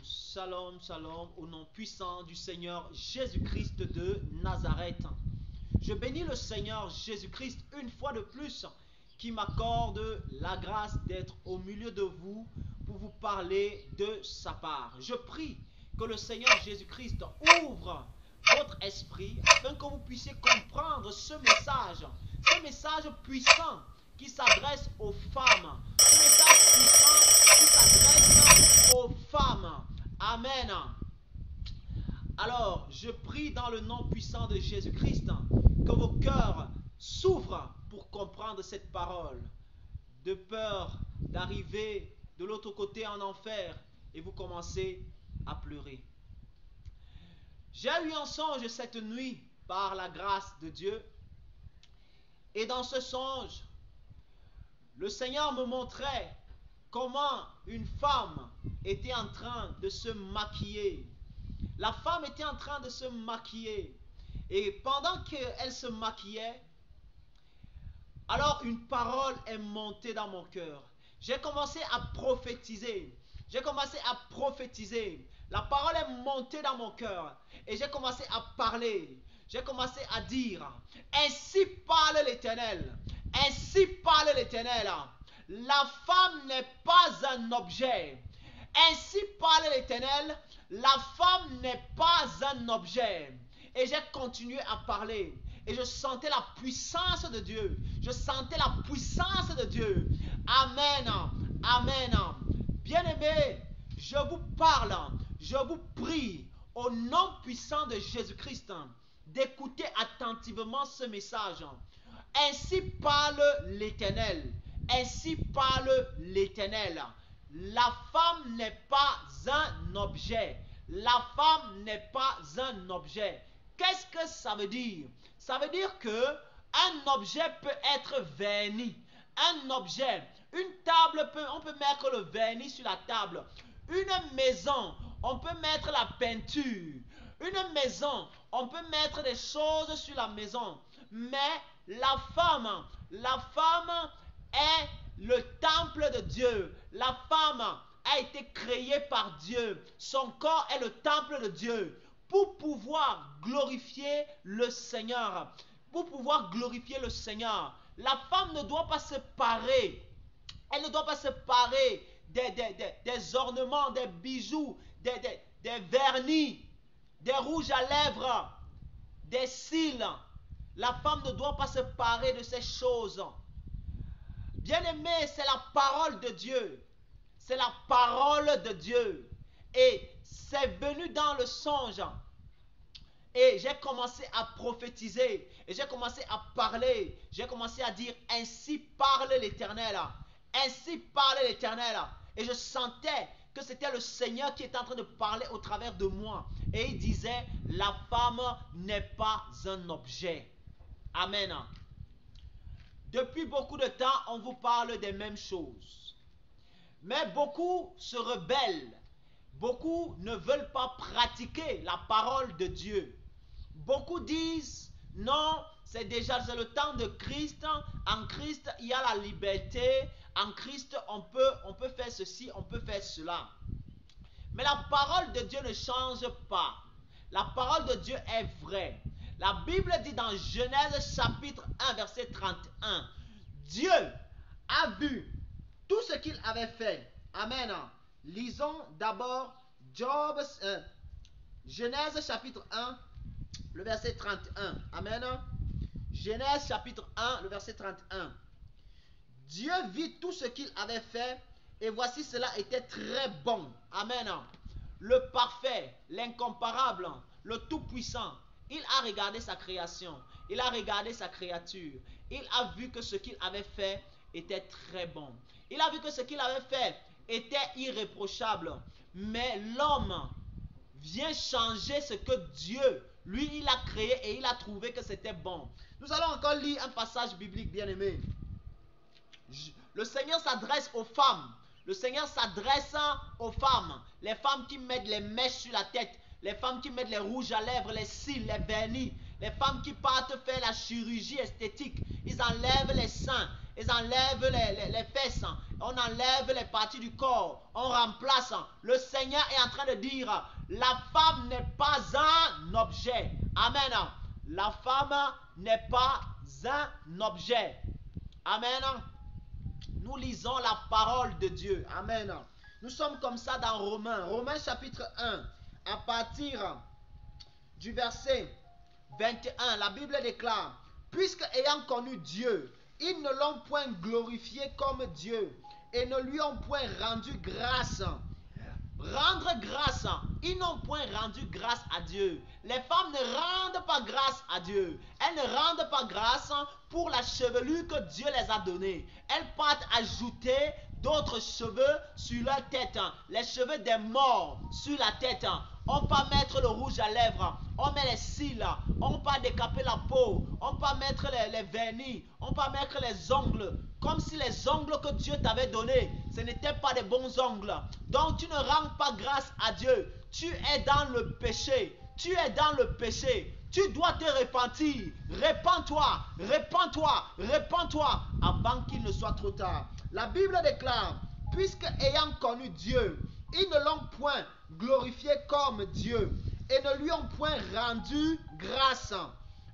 Shalom, shalom, au nom puissant du Seigneur Jésus-Christ de Nazareth. Je bénis le Seigneur Jésus-Christ une fois de plus qui m'accorde la grâce d'être au milieu de vous pour vous parler de sa part. Je prie que le Seigneur Jésus-Christ ouvre votre esprit afin que vous puissiez comprendre ce message puissant qui s'adresse aux femmes, ce message puissant qui s'adresse aux femmes. Amen. Alors, je prie dans le nom puissant de Jésus-Christ que vos cœurs s'ouvrent pour comprendre cette parole, de peur d'arriver de l'autre côté en enfer et vous commencez à pleurer. J'ai eu un songe cette nuit par la grâce de Dieu, et dans ce songe, le Seigneur me montrait comment une femme était en train de se maquiller. La femme était en train de se maquiller. Et pendant qu'elle se maquillait, alors une parole est montée dans mon cœur. J'ai commencé à prophétiser. La parole est montée dans mon cœur. Et j'ai commencé à parler. J'ai commencé à dire, ainsi parle l'Éternel. Ainsi parle l'Éternel. La femme n'est pas un objet. Ainsi parle l'Éternel. La femme n'est pas un objet. Et j'ai continué à parler. Et je sentais la puissance de Dieu. Amen. Amen. Bien-aimés, je vous parle, je vous prie au nom puissant de Jésus-Christ d'écouter attentivement ce message. Ainsi parle l'Éternel. Ainsi parle l'Éternel. La femme n'est pas un objet. La femme n'est pas un objet. Qu'est-ce que ça veut dire? Ça veut dire que un objet peut être verni. Un objet, une table, on peut mettre le vernis sur la table. Une maison, on peut mettre la peinture. Une maison, on peut mettre des choses sur la maison. Mais la femme est le temple de Dieu. La femme a été créée par Dieu. Son corps est le temple de Dieu. Pour pouvoir glorifier le Seigneur. La femme ne doit pas se parer. Elle ne doit pas se parer des ornements, des bijoux, des vernis, des rouges à lèvres, des cils. La femme ne doit pas se parer de ces choses. Bien-aimé, c'est la parole de Dieu. C'est la parole de Dieu. Et c'est venu dans le songe. Et j'ai commencé à prophétiser. Et j'ai commencé à parler. J'ai commencé à dire, ainsi parle l'Éternel. Ainsi parle l'Éternel. Et je sentais que c'était le Seigneur qui était en train de parler au travers de moi. Et il disait, la femme n'est pas un objet. Amen. Depuis beaucoup de temps, on vous parle des mêmes choses. Mais beaucoup se rebellent. Beaucoup ne veulent pas pratiquer la parole de Dieu. Beaucoup disent, non, c'est déjà le temps de Christ. En Christ, il y a la liberté. En Christ, on peut faire ceci, on peut faire cela. Mais la parole de Dieu ne change pas. La parole de Dieu est vraie. La Bible dit dans Genèse chapitre 1, verset 31, Dieu a vu tout ce qu'il avait fait. Amen. Lisons d'abord Genèse chapitre 1, le verset 31. Amen. Genèse chapitre 1, le verset 31. Dieu vit tout ce qu'il avait fait et voici cela était très bon. Amen. Le parfait, l'incomparable, le tout-puissant, il a regardé sa création, il a regardé sa créature, il a vu que ce qu'il avait fait était très bon. Il a vu que ce qu'il avait fait était irréprochable. Mais l'homme vient changer ce que Dieu, lui, il a créé et il a trouvé que c'était bon. Nous allons encore lire un passage biblique, bien-aimé. Le Seigneur s'adresse aux femmes. Le Seigneur s'adresse aux femmes. Les femmes qui mettent les mèches sur la tête. Les femmes qui mettent les rouges à lèvres, les cils, les vernis. Les femmes qui partent faire la chirurgie esthétique. Ils enlèvent les seins. ils enlèvent les fesses, on enlève les parties du corps, on remplace. Le Seigneur est en train de dire, la femme n'est pas un objet. Amen. La femme n'est pas un objet. Amen. Nous lisons la parole de Dieu. Amen. Nous sommes comme ça dans Romains. Romains chapitre 1, à partir du verset 21, la Bible déclare, puisque ayant connu Dieu, ils ne l'ont point glorifié comme Dieu et ne lui ont point rendu grâce. Rendre grâce, ils n'ont point rendu grâce à Dieu. Les femmes ne rendent pas grâce à Dieu. Elles ne rendent pas grâce pour la chevelure que Dieu les a donnée. Elles partent ajouter d'autres cheveux sur leur tête, les cheveux des morts sur la tête. On peut mettre le rouge à lèvres, on met les cils, on peut décaper la peau, on peut mettre les vernis, on peut mettre les ongles, comme si les ongles que Dieu t'avait donnés, ce n'étaient pas des bons ongles. Donc tu ne rends pas grâce à Dieu, tu es dans le péché, tu es dans le péché. Tu dois te repentir, repens-toi, repens-toi, repens-toi avant qu'il ne soit trop tard. La Bible déclare, puisque ayant connu Dieu, ils ne l'ont point glorifié comme Dieu et ne lui ont point rendu grâce.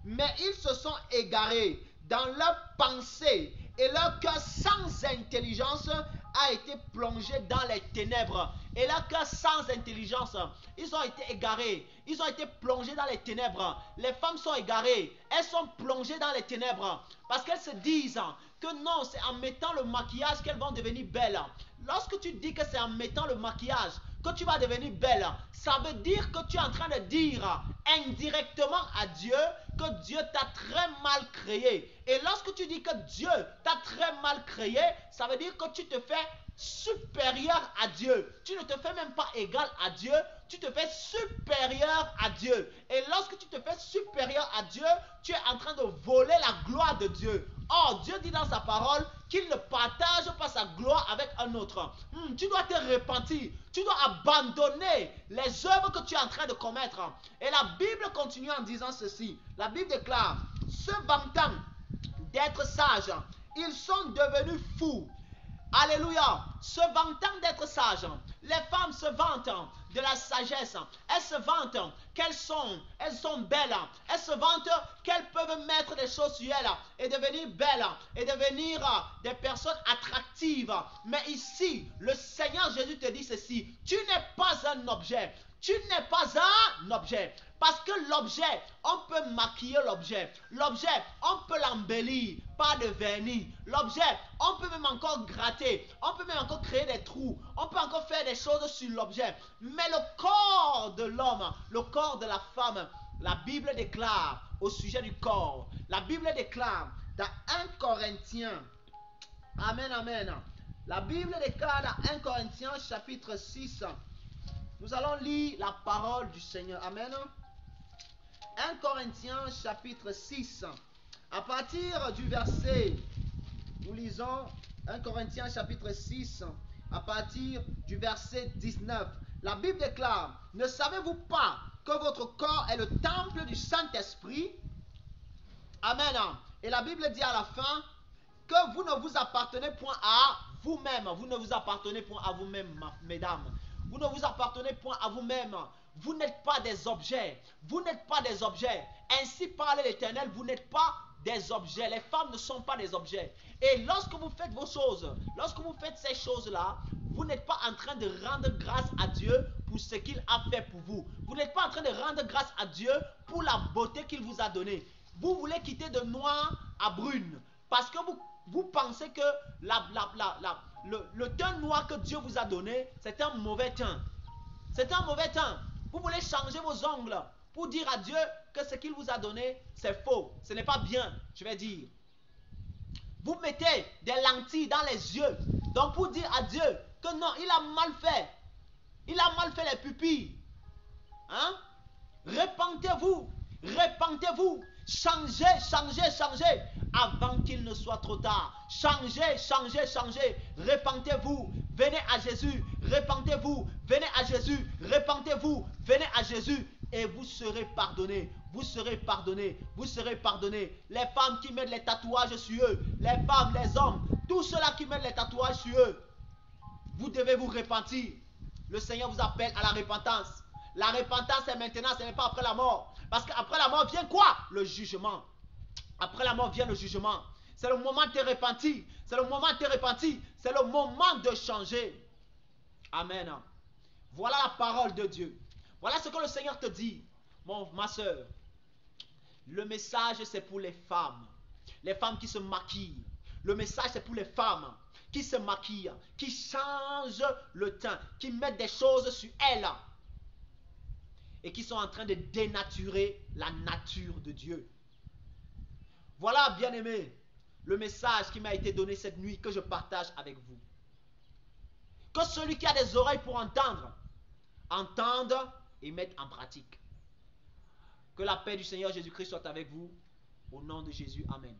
Mais ils se sont égarés dans leurs pensées et leur cœur sans intelligence a été plongé dans les ténèbres. Et leur cœur sans intelligence, ils ont été égarés, ils ont été plongés dans les ténèbres. Les femmes sont égarées, elles sont plongées dans les ténèbres parce qu'elles se disent que non, c'est en mettant le maquillage qu'elles vont devenir belles. Lorsque tu dis que c'est en mettant le maquillage que tu vas devenir belle, ça veut dire que tu es en train de dire indirectement à Dieu que Dieu t'a très mal créé. Et lorsque tu dis que Dieu t'a très mal créé, ça veut dire que tu te fais supérieur à Dieu. Tu ne te fais même pas égal à Dieu, tu te fais supérieur à Dieu. Et lorsque tu te fais supérieur à Dieu, tu es en train de voler la gloire de Dieu. Or, Dieu dit dans sa parole qu'il ne partage pas sa gloire avec un autre. Tu dois te repentir, tu dois abandonner les œuvres que tu es en train de commettre. Et la Bible continue en disant ceci. La Bible déclare, se vantant d'être sages, ils sont devenus fous. Alléluia. Se vantant d'être sages. Les femmes se vantent de la sagesse. Elles se vantent qu'elles sont belles. Elles se vantent qu'elles peuvent mettre des choses sur elles et devenir belles et devenir des personnes attractives. Mais ici, le Seigneur Jésus te dit ceci. Tu n'es pas un objet. Tu n'es pas un objet. Parce que l'objet, on peut maquiller l'objet. L'objet, on peut l'embellir par de vernis. L'objet, on peut même encore gratter. On peut même encore créer des trous. On peut encore faire des choses sur l'objet. Mais le corps de l'homme, le corps de la femme, la Bible déclare au sujet du corps. La Bible déclare dans 1 Corinthiens. Amen, amen. La Bible déclare dans 1 Corinthiens chapitre 6. Nous allons lire la parole du Seigneur. Amen. 1 Corinthiens chapitre 6. À partir du verset, nous lisons 1 Corinthiens chapitre 6, à partir du verset 19. La Bible déclare, ne savez-vous pas que votre corps est le temple du Saint-Esprit? Amen. Et la Bible dit à la fin que vous ne vous appartenez point à vous-même. Vous ne vous appartenez point à vous-même, mesdames. Vous ne vous appartenez point à vous-même. Vous n'êtes pas des objets. Vous n'êtes pas des objets. Ainsi parle l'Éternel, vous n'êtes pas des objets. Les femmes ne sont pas des objets. Et lorsque vous faites vos choses, lorsque vous faites ces choses-là, vous n'êtes pas en train de rendre grâce à Dieu pour ce qu'il a fait pour vous. Vous n'êtes pas en train de rendre grâce à Dieu pour la beauté qu'il vous a donnée. Vous voulez quitter de noir à brune parce que vous pensez que le teint noir que Dieu vous a donné, c'est un mauvais teint. C'est un mauvais teint. Vous voulez changer vos ongles pour dire à Dieu que ce qu'il vous a donné, c'est faux. Ce n'est pas bien, je vais dire. Vous mettez des lentilles dans les yeux. Donc pour dire à Dieu que non, il a mal fait. Il a mal fait les pupilles. Hein? Repentez-vous. Repentez-vous. Changez, changez, changez avant qu'il ne soit trop tard. Changez, changez, changez. Repentez-vous. Venez à Jésus. Repentez-vous. Venez à Jésus. Repentez-vous. Venez à Jésus. Et vous serez pardonnés. Vous serez pardonnés. Vous serez pardonnés. Les femmes qui mettent les tatouages sur eux, les femmes, les hommes, tous ceux-là qui mettent les tatouages sur eux, vous devez vous repentir. Le Seigneur vous appelle à la repentance. La repentance est maintenant, ce n'est pas après la mort. Parce qu'après la mort vient quoi? Le jugement. Après la mort vient le jugement. C'est le moment de te repentir. C'est le moment de te repentir. C'est le moment de changer. Amen. Voilà la parole de Dieu. Voilà ce que le Seigneur te dit, ma soeur. Le message, c'est pour les femmes. Les femmes qui se maquillent. Le message, c'est pour les femmes qui se maquillent, qui changent le teint, qui mettent des choses sur elles et qui sont en train de dénaturer la nature de Dieu. Voilà, bien-aimés, le message qui m'a été donné cette nuit que je partage avec vous. Que celui qui a des oreilles pour entendre, entende et mette en pratique. Que la paix du Seigneur Jésus-Christ soit avec vous. Au nom de Jésus, Amen.